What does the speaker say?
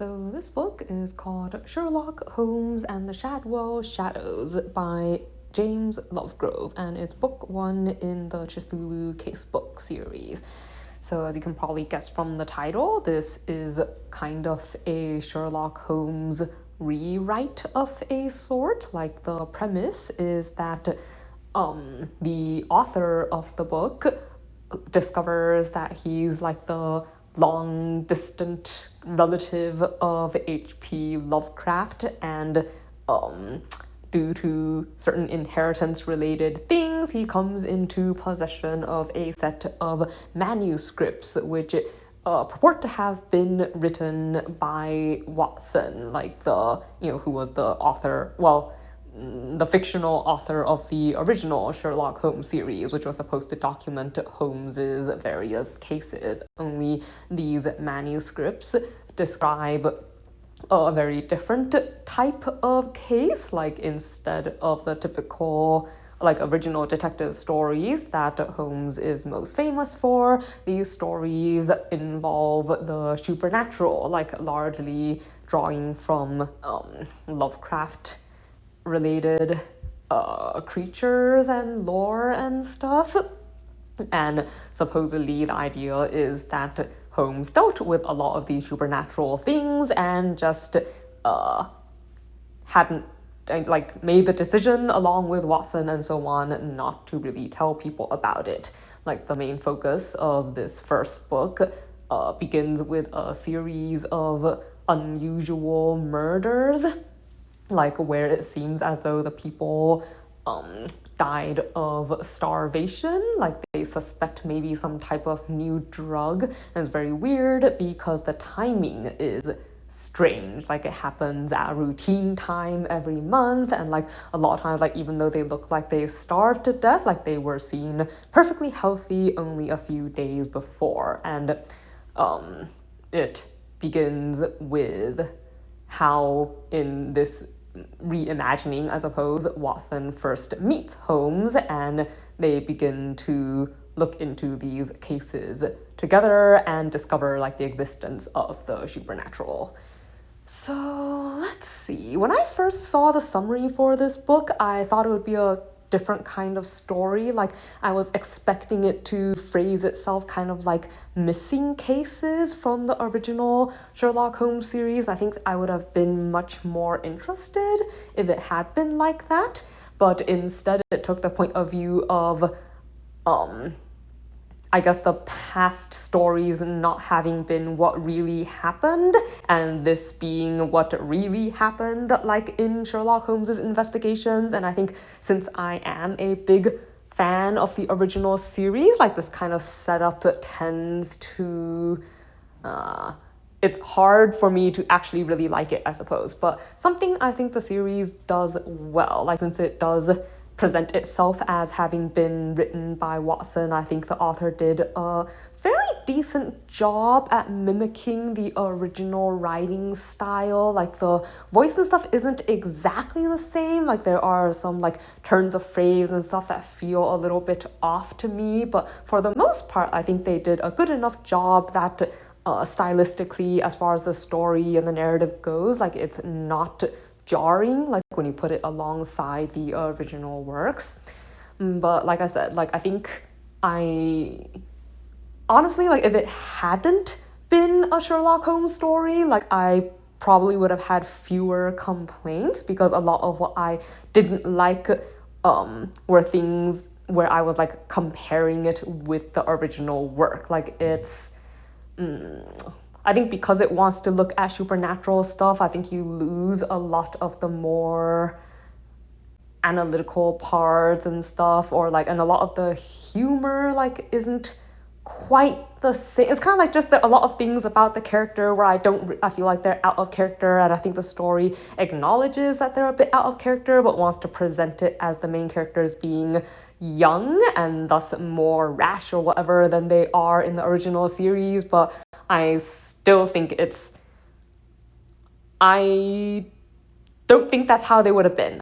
So this book is called Sherlock Holmes and the Shadwell Shadows by James Lovegrove, and it's book 1 in the Cthulhu Casebooks series. So as you can probably guess from the title, this is kind of a Sherlock Holmes rewrite of a sort. Like, the premise is that the author of the book discovers that he's like the long distant relative of H.P. Lovecraft, and due to certain inheritance related things, he comes into possession of a set of manuscripts which purport to have been written by Watson, like who was the author, the fictional author of the original Sherlock Holmes series, which was supposed to document Holmes's various cases. Only these manuscripts describe a very different type of case. Like, instead of the typical original detective stories that Holmes is most famous for, these stories involve the supernatural, largely drawing from Lovecraft related creatures and lore and stuff. And supposedly the idea is that Holmes dealt with a lot of these supernatural things and just hadn't made the decision along with Watson and so on not to really tell people about it. Like, the main focus of this first book begins with a series of unusual murders, where it seems as though the people died of starvation. They suspect maybe some type of new drug, and it's very weird because the timing is strange. It happens at a routine time every month, and a lot of times, even though they look like they starved to death, they were seen perfectly healthy only a few days before. And it begins with how, in this reimagining, I suppose, Watson first meets Holmes, and they begin to look into these cases together and discover the existence of the supernatural. So let's see. When I first saw the summary for this book, I thought it would be a different kind of story. I was expecting it to phrase itself kind of like missing cases from the original Sherlock Holmes series. I think I would have been much more interested if it had been like that, but instead it took the point of view of I guess the past stories not having been what really happened, and this being what really happened, in Sherlock Holmes's investigations. And I think since I am a big fan of the original series, this kind of setup tends to it's hard for me to actually really like it, I suppose. But something I think the series does well, since it does present itself as having been written by Watson, I think the author did a fairly decent job at mimicking the original writing style. The voice and stuff isn't exactly the same. There are some turns of phrase and stuff that feel a little bit off to me, but for the most part, I think they did a good enough job that stylistically, as far as the story and the narrative goes, it's not jarring when you put it alongside the original works. But like I said, I think honestly, if it hadn't been a Sherlock Holmes story, I probably would have had fewer complaints, because a lot of what I didn't like were things where I was comparing it with the original work. I think because it wants to look at supernatural stuff, I think you lose a lot of the more analytical parts and stuff, and a lot of the humor isn't quite the same. It's kind of just a lot of things about the character where I feel like they're out of character, and I think the story acknowledges that they're a bit out of character, but wants to present it as the main characters being young and thus more rash or whatever than they are in the original series. But I still think I don't think that's how they would have been.